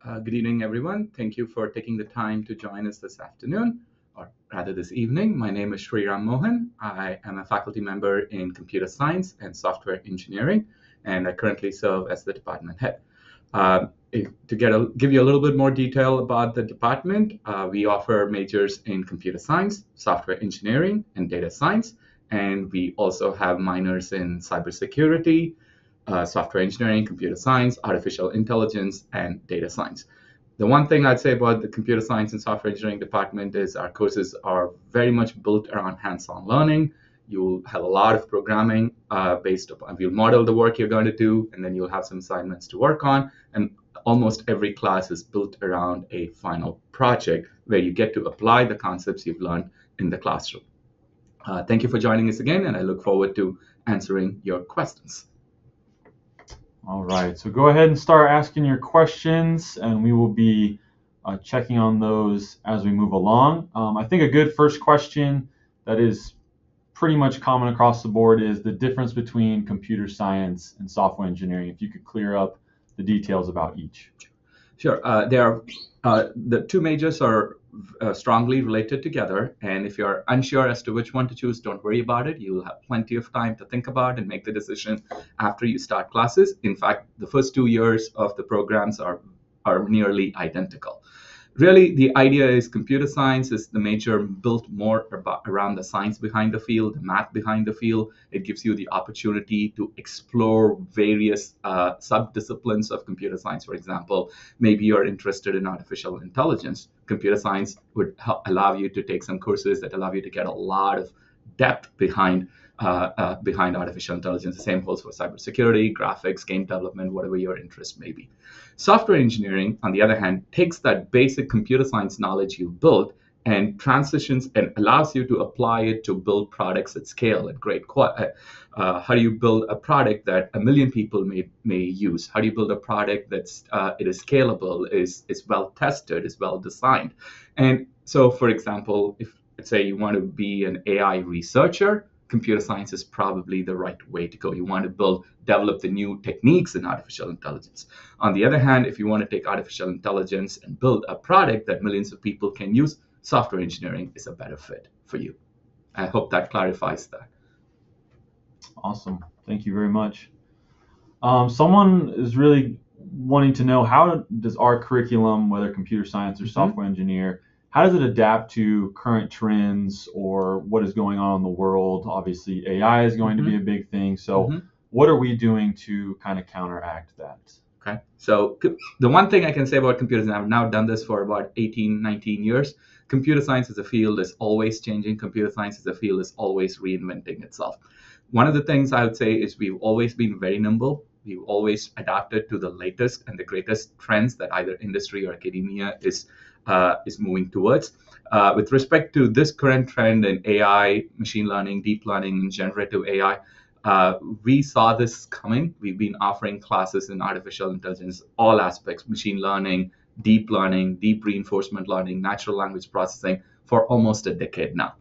Good evening, everyone. Thank you for taking the time to join us this afternoon, or rather this evening. My name is Sriram Mohan. I am a faculty member in computer science and software engineering, and I currently serve as the department head. Give you a little bit more detail about the department, we offer majors in computer science, software engineering, and data science, and we also have minors in cybersecurity, software engineering, computer science, artificial intelligence, and data science. The one thing I'd say about the computer science and software engineering department is our courses are very much built around hands-on learning. You'll have a lot of programming based upon, you'll model the work you're going to do, and then you'll have some assignments to work on. And almost every class is built around a final project where you get to apply the concepts you've learned in the classroom. Thank you for joining us again, and I look forward to answering your questions. All right, so go ahead and start asking your questions, and we will be checking on those as we move along. I think a good first question that is pretty much common across the board is the difference between computer science and software engineering. If you could clear up the details about each. Sure. The two majors are strongly related together, and if you're unsure as to which one to choose, don't worry about it. You'll have plenty of time to think about and make the decision after you start classes. In fact, the first 2 years of the programs are nearly identical. Really, the idea is computer science is the major built more around the science behind the field, the math behind the field. It gives you the opportunity to explore various sub-disciplines of computer science. For example, maybe you're interested in artificial intelligence. Computer science would allow you to take some courses that allow you to get a lot of depth behind artificial intelligence. The same holds for cybersecurity, graphics, game development, whatever your interest may be. Software engineering, on the other hand, takes that basic computer science knowledge you built and transitions and allows you to apply it to build products at scale at great quality. How do you build a product that 1 million people may use? How do you build a product that's it is scalable, is well tested, is well designed? And so, for example, if let's say you want to be an AI researcher, computer science is probably the right way to go. You want to develop the new techniques in artificial intelligence. On the other hand, if you want to take artificial intelligence and build a product that millions of people can use, software engineering is a better fit for you. I hope that clarifies that. Awesome. Thank you very much. Someone is really wanting to know, how does our curriculum, whether computer science or software engineer, how does it adapt to current trends or what is going on in the world? Obviously, AI is going to be a big thing. So what are we doing to kind of counteract that? Okay. So the one thing I can say about computers, and I've now done this for about 18, 19 years, computer science as a field is always changing. Computer science as a field is always reinventing itself. One of the things I would say is we've always been very nimble. We've always adapted to the latest and the greatest trends that either industry or academia is moving towards. With respect to this current trend in AI, machine learning, deep learning, generative AI, we saw this coming. We've been offering classes in artificial intelligence, all aspects, machine learning, deep reinforcement learning, natural language processing for almost a decade now.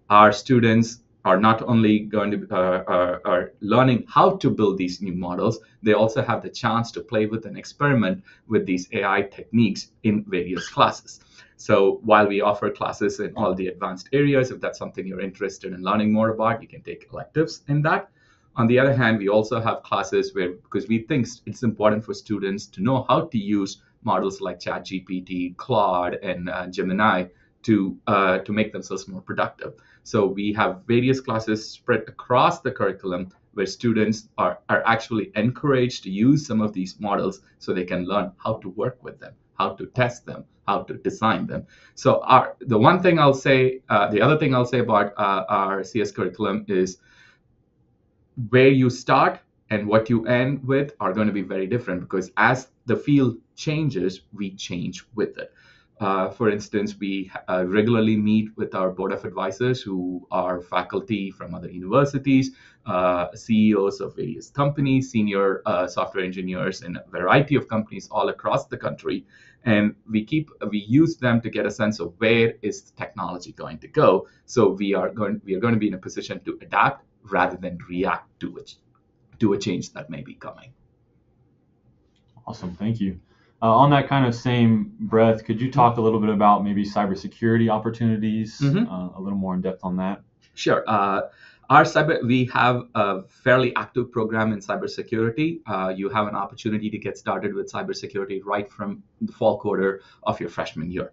Our students are not only going to are learning how to build these new models, they also have the chance to play with and experiment with these AI techniques in various classes. So while we offer classes in all the advanced areas, if that's something you're interested in learning more about, you can take electives in that. On the other hand, we also have classes because we think it's important for students to know how to use models like ChatGPT, Claude, and Gemini to make themselves more productive. So we have various classes spread across the curriculum where students are actually encouraged to use some of these models so they can learn how to work with them, how to test them, how to design them. So the other thing I'll say about our CS curriculum is where you start and what you end with are going to be very different, because as the field changes, we change with it. For instance, we regularly meet with our board of advisors who are faculty from other universities, CEOs of various companies, senior software engineers in a variety of companies all across the country. And we use them to get a sense of where is the technology going to go. So we are going to be in a position to adapt rather than react to a change that may be coming. Awesome, thank you. On that kind of same breath, could you talk a little bit about maybe cybersecurity opportunities, a little more in depth on that? Sure. We have a fairly active program in cybersecurity. You have an opportunity to get started with cybersecurity right from the fall quarter of your freshman year.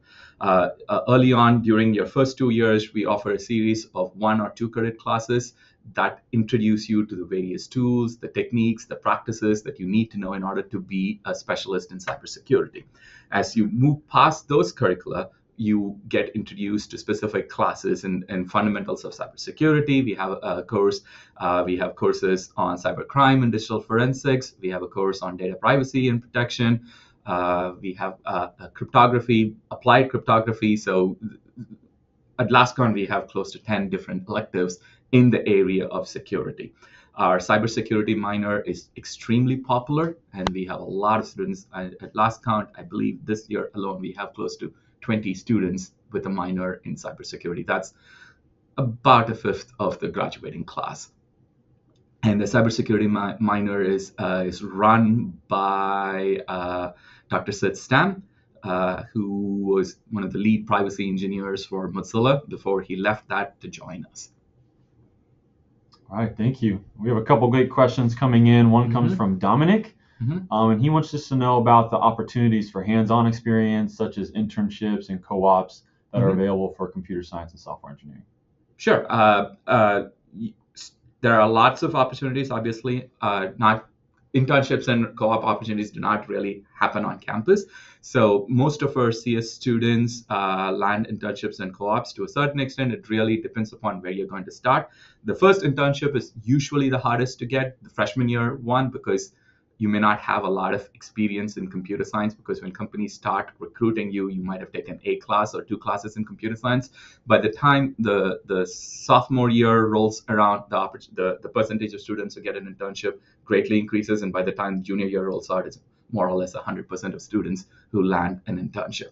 Early on, during your first 2 years, we offer a series of 1 or 2 credit classes that introduce you to the various tools, the techniques, the practices that you need to know in order to be a specialist in cybersecurity. As you move past those curricula, you get introduced to specific classes and fundamentals of cybersecurity. We have a course, we have courses on cybercrime and digital forensics. We have a course on data privacy and protection. We have cryptography, applied cryptography. So at LastCon, we have close to 10 different electives in the area of security. Our cybersecurity minor is extremely popular, and we have a lot of students. At last count, I believe this year alone, we have close to 20 students with a minor in cybersecurity. That's about a fifth of the graduating class. And the cybersecurity minor is run by Dr. Sid Stam, who was one of the lead privacy engineers for Mozilla before he left that to join us. All right, thank you. We have a couple great questions coming in. One comes from Dominic, and he wants us to know about the opportunities for hands-on experience, such as internships and co-ops that are available for computer science and software engineering. Sure. There are lots of opportunities. Obviously, not internships and co-op opportunities do not really happen on campus. So most of our CS students land internships and co-ops to a certain extent. It really depends upon where you're going to start. The first internship is usually the hardest to get, the freshman year one, because you may not have a lot of experience in computer science, because when companies start recruiting you, you might have taken a class or 2 classes in computer science. By the time the sophomore year rolls around, the percentage of students who get an internship greatly increases. And by the time junior year rolls out, it's more or less 100% of students who land an internship.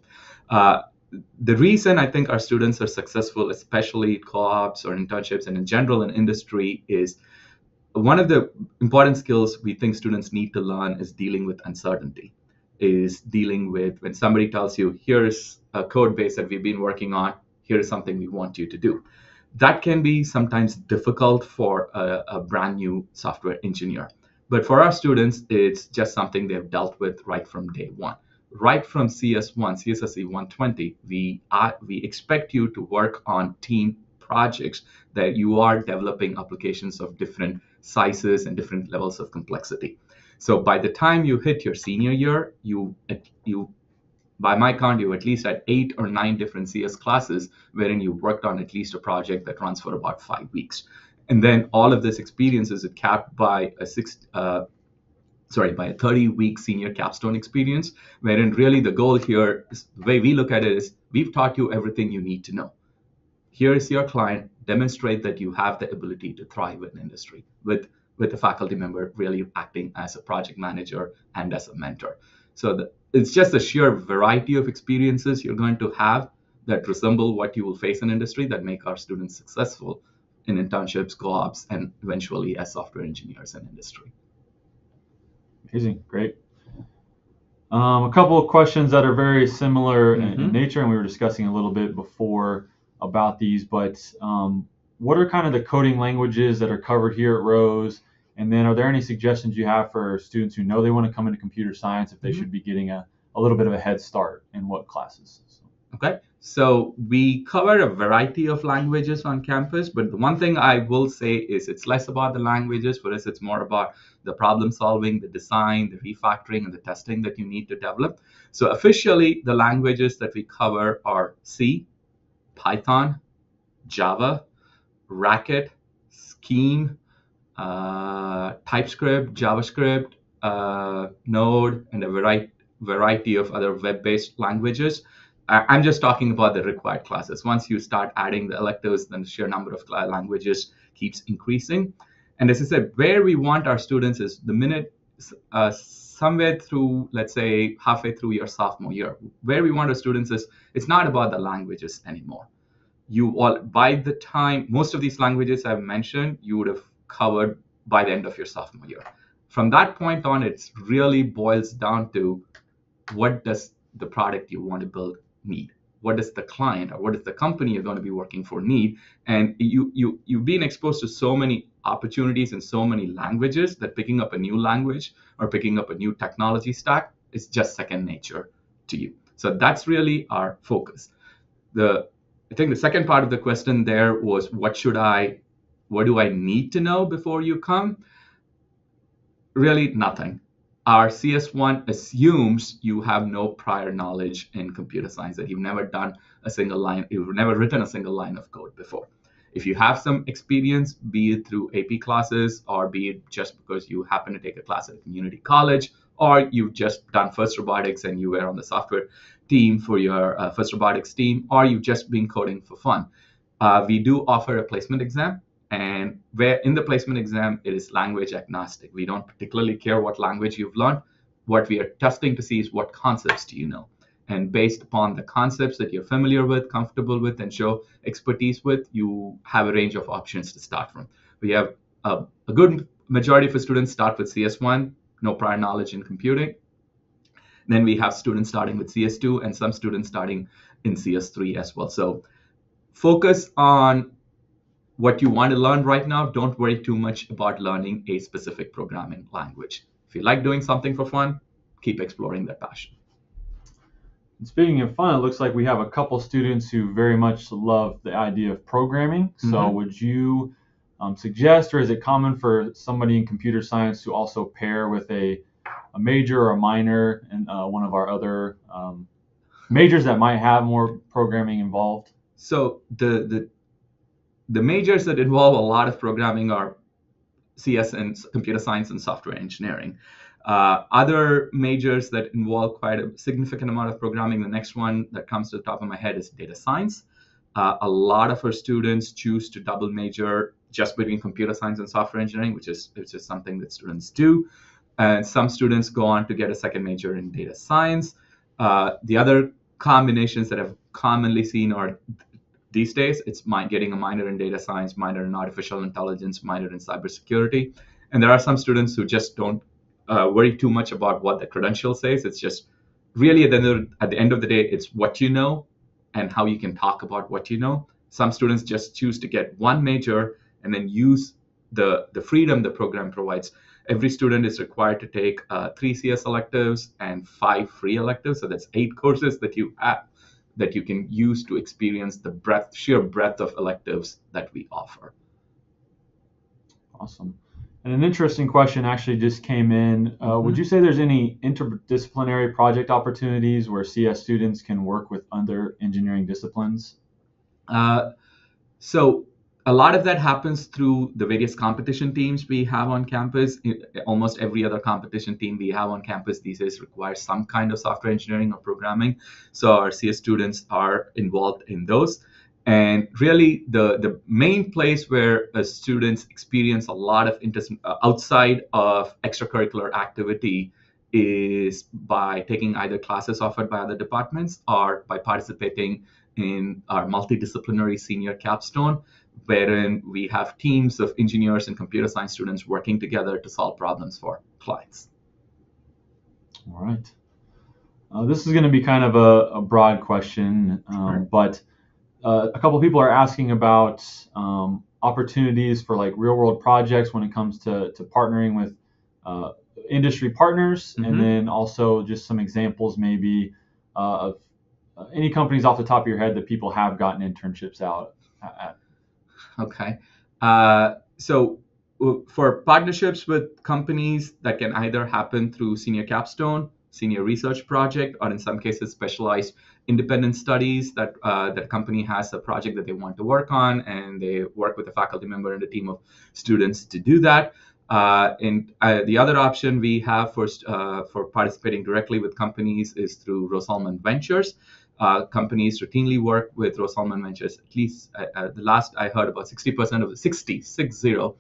The reason I think our students are successful, especially co-ops or internships and in general in industry, is one of the important skills we think students need to learn is dealing with uncertainty, is dealing with when somebody tells you, here's a code base that we've been working on, here's something we want you to do. That can be sometimes difficult for a brand new software engineer. But for our students, it's just something they've dealt with right from day one. Right from CS1, CSSE 120, we expect you to work on team projects that you are developing applications of different sizes and different levels of complexity. So by the time you hit your senior year, you by my count, you at least had 8 or 9 different CS classes wherein you worked on at least a project that runs for about 5 weeks. And then all of this experience is capped by a 30-week senior capstone experience, wherein really the goal here, the way we look at it, is we've taught you everything you need to know. Here is your client, demonstrate that you have the ability to thrive in industry with a faculty member really acting as a project manager and as a mentor. So it's just a sheer variety of experiences you're going to have that resemble what you will face in industry that make our students successful in internships, co-ops, and eventually as software engineers in industry. Amazing, great. A couple of questions that are very similar in nature, and we were discussing a little bit before about these, but what are kind of the coding languages that are covered here at Rose? And then are there any suggestions you have for students who know they want to come into computer science if they should be getting a little bit of a head start in what classes? Okay, so we cover a variety of languages on campus, but the one thing I will say is it's less about the languages. For us, it's more about the problem solving, the design, the refactoring, and the testing that you need to develop. So officially, the languages that we cover are C, Python, Java, Racket, Scheme, TypeScript, JavaScript, Node, and a variety of other web-based languages. I'm just talking about the required classes. Once you start adding the electives, then the sheer number of languages keeps increasing. And as I said, where we want our students is the minute somewhere through, let's say, halfway through your sophomore year, where we want our students is it's not about the languages anymore. By the time most of these languages I've mentioned, you would have covered by the end of your sophomore year. From that point on, it really boils down to what does the product you want to build need? What does the client or what does the company you're going to be working for need? And you've been exposed to so many opportunities in so many languages that picking up a new language or picking up a new technology stack is just second nature to you. So that's really our focus. I think the second part of the question there was what do I need to know before you come? Really nothing. Our CS1 assumes you have no prior knowledge in computer science, that you've never you've never written a single line of code before. If you have some experience, be it through AP classes or be it just because you happen to take a class at a community college, or you've just done first robotics and you were on the software team for your first robotics team, or you've just been coding for fun. We do offer a placement exam, and where in the placement exam it is language agnostic. We don't particularly care what language you've learned. What we are testing to see is what concepts do you know, and based upon the concepts that you're familiar with, comfortable with, and show expertise with, you have a range of options to start from. We have a good majority of the students start with CS1, no prior knowledge in computing. Then we have students starting with CS2 and some students starting in CS3 as well. So focus on what you want to learn right now. Don't worry too much about learning a specific programming language. If you like doing something for fun, keep exploring that passion. And speaking of fun, it looks like we have a couple students who very much love the idea of programming. So would you suggest, or is it common for somebody in computer science to also pair with a major or a minor in one of our other majors that might have more programming involved? So the majors that involve a lot of programming are CS and computer science and software engineering. Other majors that involve quite a significant amount of programming, the next one that comes to the top of my head is data science. A lot of our students choose to double major just between computer science and software engineering, which is something that students do. And some students go on to get a second major in data science. The other combinations that I've commonly seen are these days, it's getting a minor in data science, minor in artificial intelligence, minor in cybersecurity. And there are some students who just don't worry too much about what the credential says. It's just really at the end of the day, it's what you know and how you can talk about what you know. Some students just choose to get one major and then use the freedom the program provides. Every student is required to take 3 CS electives and 5 free electives. So that's 8 courses that you have that you can use to experience the sheer breadth of electives that we offer. Awesome. And an interesting question actually just came in. Would you say there's any interdisciplinary project opportunities where CS students can work with other engineering disciplines? So a lot of that happens through the various competition teams we have on campus. Almost every other competition team we have on campus these days requires some kind of software engineering or programming. So our CS students are involved in those. And really, the main place where students experience a lot of interest outside of extracurricular activity is by taking either classes offered by other departments or by participating in our multidisciplinary senior capstone, wherein we have teams of engineers and computer science students working together to solve problems for clients. All right. This is going to be kind of a broad question, but a couple of people are asking about opportunities for like real world projects when it comes to partnering with industry partners, and then also just some examples maybe of any companies off the top of your head that people have gotten internships out at. Okay. So for partnerships with companies, that can either happen through senior capstone, senior research project, or in some cases specialized independent studies that that company has a project that they want to work on, and they work with a faculty member and a team of students to do that. And the other option we have for participating directly with companies is through Rose-Hulman Ventures. Companies routinely work with Rose-Hulman Ventures. At least the last I heard, about 60% of the 60%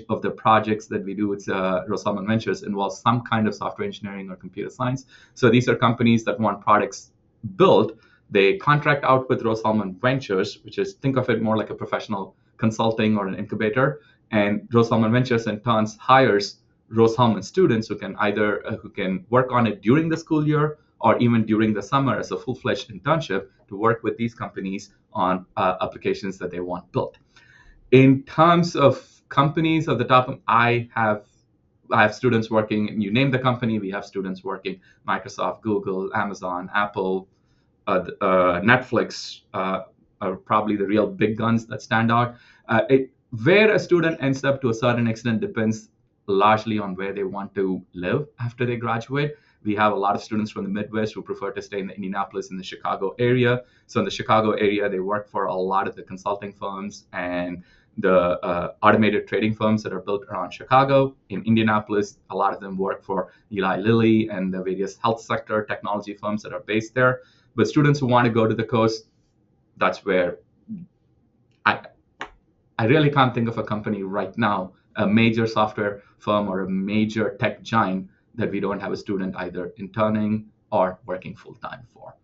of the projects that we do with Rose-Hulman Ventures involve some kind of software engineering or computer science. So these are companies that want products built. They contract out with Rose-Hulman Ventures, which is, think of it more like a professional consulting or an incubator. And Rose-Hulman Ventures in turn hires Rose-Hulman students who can either who can work on it during the school year or even during the summer as a full-fledged internship to work with these companies on applications that they want built. In terms of companies at the top, I have students working. You name the company, we have students working. Microsoft, Google, Amazon, Apple, Netflix are probably the real big guns that stand out. Where a student ends up to a certain extent depends largely on where they want to live after they graduate. We have a lot of students from the Midwest who prefer to stay in the Indianapolis and the Chicago area. So in the Chicago area, they work for a lot of the consulting firms and the automated trading firms that are built around Chicago. In Indianapolis, a lot of them work for Eli Lilly and the various health sector technology firms that are based there. But students who want to go to the coast, that's where I, I really can't think of a company right now, a major software firm or a major tech giant that we don't have a student either interning or working full time for.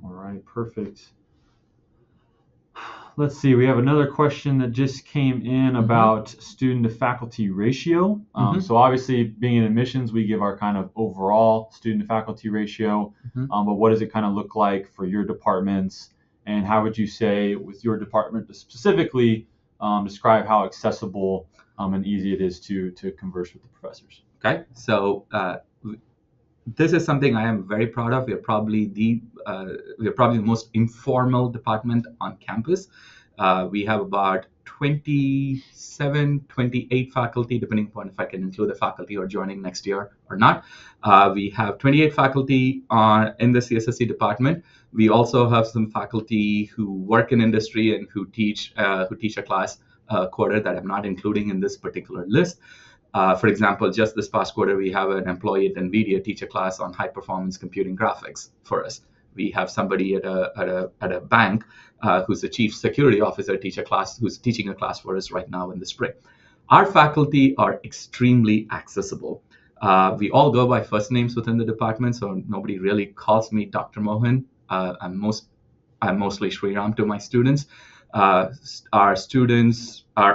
All right, perfect. Let's see, we have another question that just came in about student to faculty ratio. So obviously being in admissions, we give our kind of overall student to faculty ratio, but what does it kind of look like for your departments? And how would you say with your department specifically, describe how accessible and easy it is to converse with the professors? Okay, so this is something I am very proud of. We're probably the most informal department on campus. We have about 27, 28 faculty, depending upon if I can include the faculty who are joining next year or not. We have 28 faculty in the CSSC department. We also have some faculty who work in industry and who teach a class quarter that I'm not including in this particular list. For example, just this past quarter, we have an employee at NVIDIA teach a class on high performance computing graphics for us. We have somebody at a bank who's the chief security officer who's teaching a class for us right now in the spring. Our faculty are extremely accessible. We all go by first names within the department, so nobody really calls me Dr. Mohan. I'm mostly Sriram to my students. Our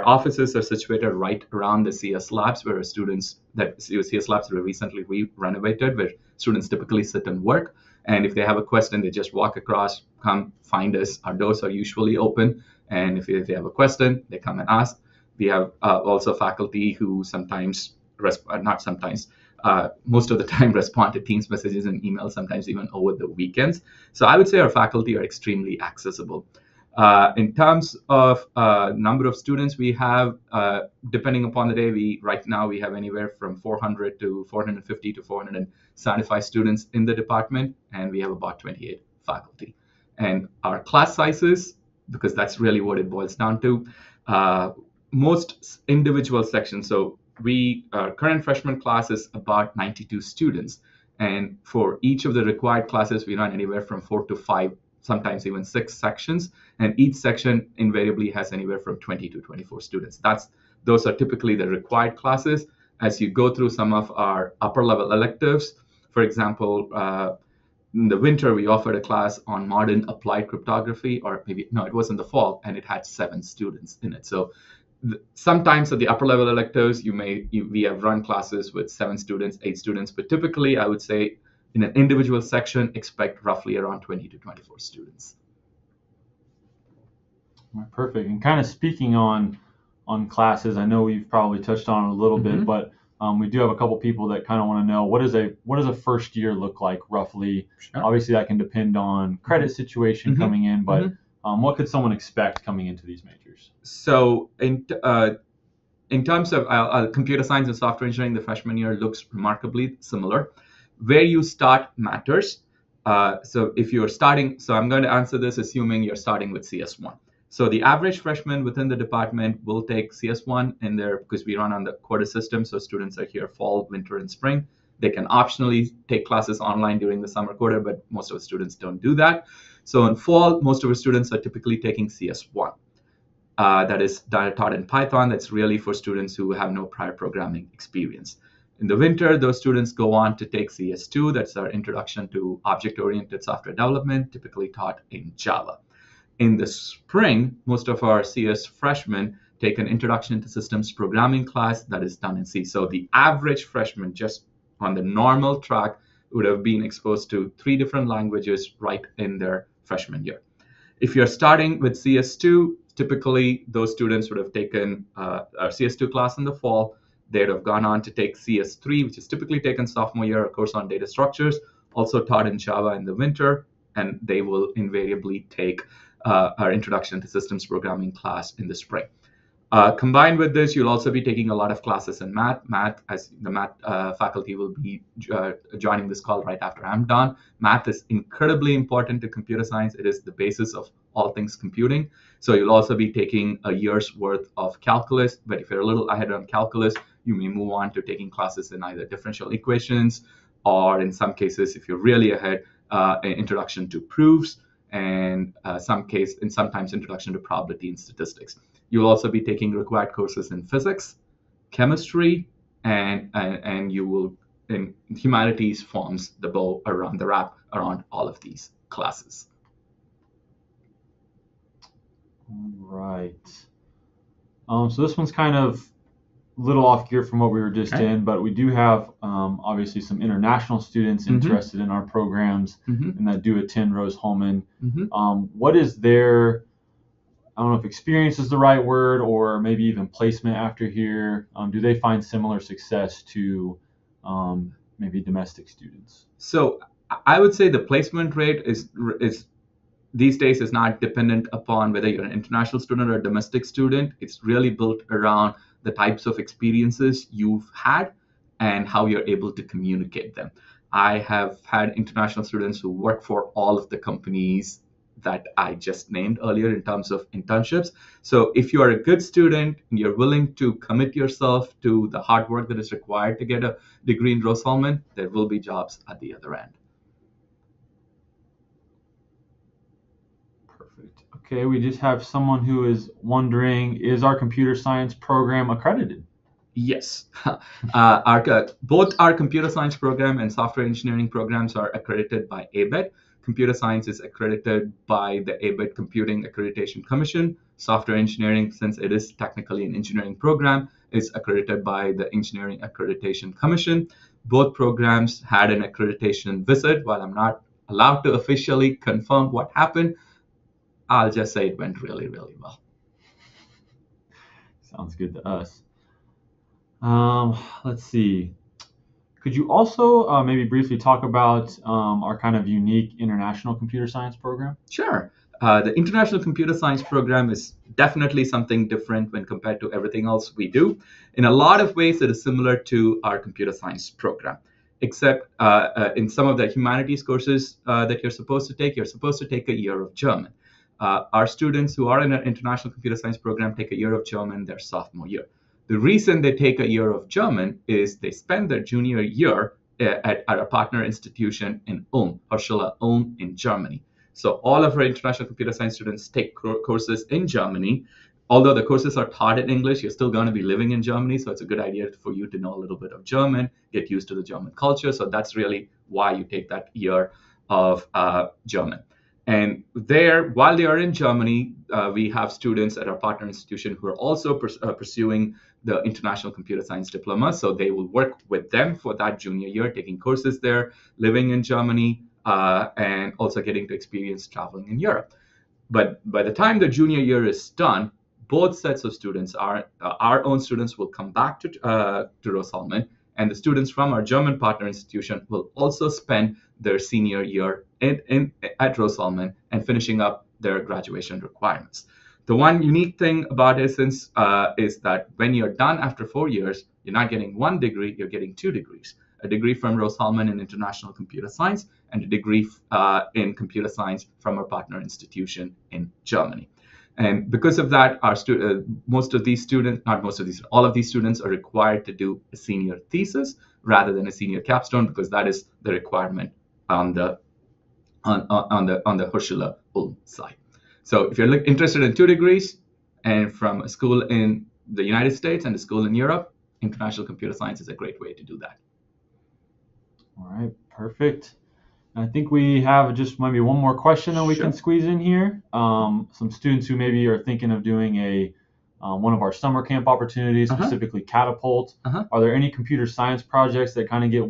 offices are situated right around the CS labs, where CS labs were recently renovated, where students typically sit and work. And if they have a question, they just walk across, come find us. Our doors are usually open. And if they have a question, they come and ask. We have also faculty who sometimes, most of the time respond to Teams messages and emails, sometimes even over the weekends. So I would say our faculty are extremely accessible. In terms of number of students we have, depending upon the day, right now we have anywhere from 400 to 450 to 475 students in the department, and we have about 28 faculty. And our class sizes, because that's really what it boils down to, most individual sections. So our current freshman class is about 92 students, and for each of the required classes, we run anywhere from 4 to 5, sometimes even 6 sections, and each section invariably has anywhere from 20 to 24 students. Those are typically the required classes. As you go through some of our upper level electives, for example, in the winter, we offered a class on modern applied cryptography, it was in the fall, and it had 7 students in it. So sometimes at the upper level electives, we have run classes with 7 students, 8 students, but typically I would say in an individual section, expect roughly around 20 to 24 students. Perfect. And kind of speaking on classes, I know we've probably touched on it a little bit, but we do have a couple people that kind of want to know what does a first year look like roughly? Sure. Obviously, that can depend on credit situation coming in, but what could someone expect coming into these majors? So in terms of computer science and software engineering, the freshman year looks remarkably similar. Where you start matters. So if you're starting, so I'm going to answer this assuming you're starting with CS1. So the average freshman within the department will take CS1 in there because we run on the quarter system. So students are here fall, winter, and spring. They can optionally take classes online during the summer quarter, but most of the students don't do that. So in fall, most of our students are typically taking CS1. That is taught in Python. That's really for students who have no prior programming experience. In the winter, those students go on to take CS2. That's our introduction to object-oriented software development, typically taught in Java. In the spring, most of our CS freshmen take an Introduction to Systems Programming class that is done in C. So the average freshman just on the normal track would have been exposed to 3 different languages right in their freshman year. If you're starting with CS2, typically those students would have taken a CS2 class in the fall. They'd have gone on to take CS3, which is typically taken sophomore year, a course on data structures, also taught in Java in the winter, and they will invariably take our Introduction to Systems Programming class in the spring. Combined with this, you'll also be taking a lot of classes in math. As the math faculty will be joining this call right after I'm done. Math is incredibly important to computer science. It is the basis of all things computing. So you'll also be taking a year's worth of calculus. But if you're a little ahead on calculus, you may move on to taking classes in either differential equations, or in some cases, if you're really ahead, an introduction to proofs, and sometimes introduction to probability and statistics. You'll also be taking required courses in physics, chemistry, and you will, in humanities, forms the bow around the wrap around all of these classes. All right. So this one's kind of a little off gear from what we were just in, but we do have obviously some international students interested in our programs and that do attend Rose-Hulman. What is their, I don't know if experience is the right word, or maybe even placement after here? Do they find similar success to maybe domestic students? So I would say the placement rate is these days is not dependent upon whether you're an international student or a domestic student. It's really built around the types of experiences you've had and how you're able to communicate them. I have had international students who work for all of the companies that I just named earlier in terms of internships. So if you are a good student and you're willing to commit yourself to the hard work that is required to get a degree in Rose-Hulman, there will be jobs at the other end. Perfect. Okay, we just have someone who is wondering, is our computer science program accredited? Yes. Both our computer science program and software engineering programs are accredited by ABET. Computer science is accredited by the ABET Computing Accreditation Commission. Software engineering, since it is technically an engineering program, is accredited by the Engineering Accreditation Commission. Both programs had an accreditation visit. While I'm not allowed to officially confirm what happened, I'll just say it went really, really well. Sounds good to us. Let's see. Could you also maybe briefly talk about our kind of unique international computer science program? Sure. The International Computer Science program is definitely something different when compared to everything else we do. In a lot of ways, it is similar to our computer science program, except in some of the humanities courses that you're supposed to take a year of German. Our students who are in an international computer science program take a year of German their sophomore year. The reason they take a year of German is they spend their junior year at a partner institution in Ulm, Hochschule Ulm in Germany. So all of our international computer science students take courses in Germany. Although the courses are taught in English, you're still going to be living in Germany, so it's a good idea for you to know a little bit of German, get used to the German culture. So that's really why you take that year of German. And there, while they are in Germany, we have students at our partner institution who are also pursuing the International Computer Science Diploma. So they will work with them for that junior year, taking courses there, living in Germany, and also getting to experience traveling in Europe. But by the time the junior year is done, both sets of students, our own students will come back to Rose-Hulman, and the students from our German partner institution will also spend their senior year at Rose-Hulman and finishing up their graduation requirements. The one unique thing about Essence is that when you're done after 4 years, you're not getting one degree, you're getting 2 degrees. A degree from Rose-Hulman in International Computer Science and a degree in Computer Science from our partner institution in Germany. And because of that, all of these students are required to do a senior thesis rather than a senior capstone, because that is the requirement on the Hochschule Ulm side. So if you're interested in 2 degrees and from a school in the United States and a school in Europe, International Computer Science is a great way to do that. All right, perfect. I think we have just maybe one more question that we can squeeze in here. Some students who maybe are thinking of doing a one of our summer camp opportunities, specifically Catapult. Are there any computer science projects that kind of get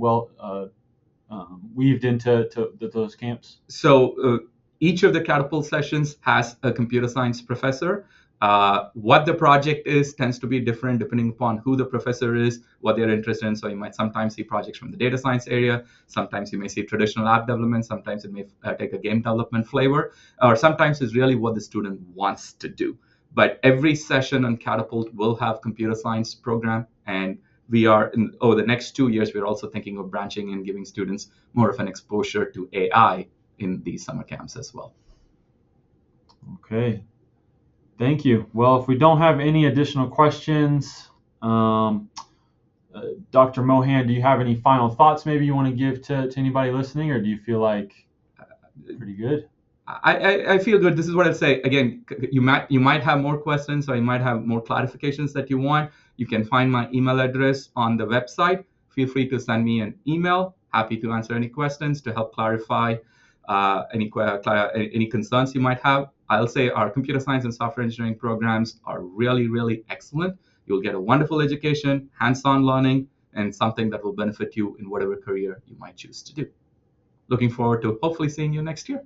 weaved into those camps? So each of the Catapult sessions has a computer science professor. What the project is tends to be different depending upon who the professor is, what they're interested in. So you might sometimes see projects from the data science area. Sometimes you may see traditional app development. Sometimes it may take a game development flavor, or sometimes it's really what the student wants to do. But every session on Catapult will have computer science program, and we are over the next 2 years, we're also thinking of branching and giving students more of an exposure to AI in these summer camps as well. Okay. Thank you. Well, if we don't have any additional questions, Dr. Mohan, do you have any final thoughts maybe you want to give to anybody listening, or do you feel like pretty good? I feel good. This is what I'd say. Again, you might have more questions, or you might have more clarifications that you want. You can find my email address on the website. Feel free to send me an email. Happy to answer any questions to help clarify any concerns you might have. I'll say our computer science and software engineering programs are really, really excellent. You'll get a wonderful education, hands-on learning, and something that will benefit you in whatever career you might choose to do. Looking forward to hopefully seeing you next year.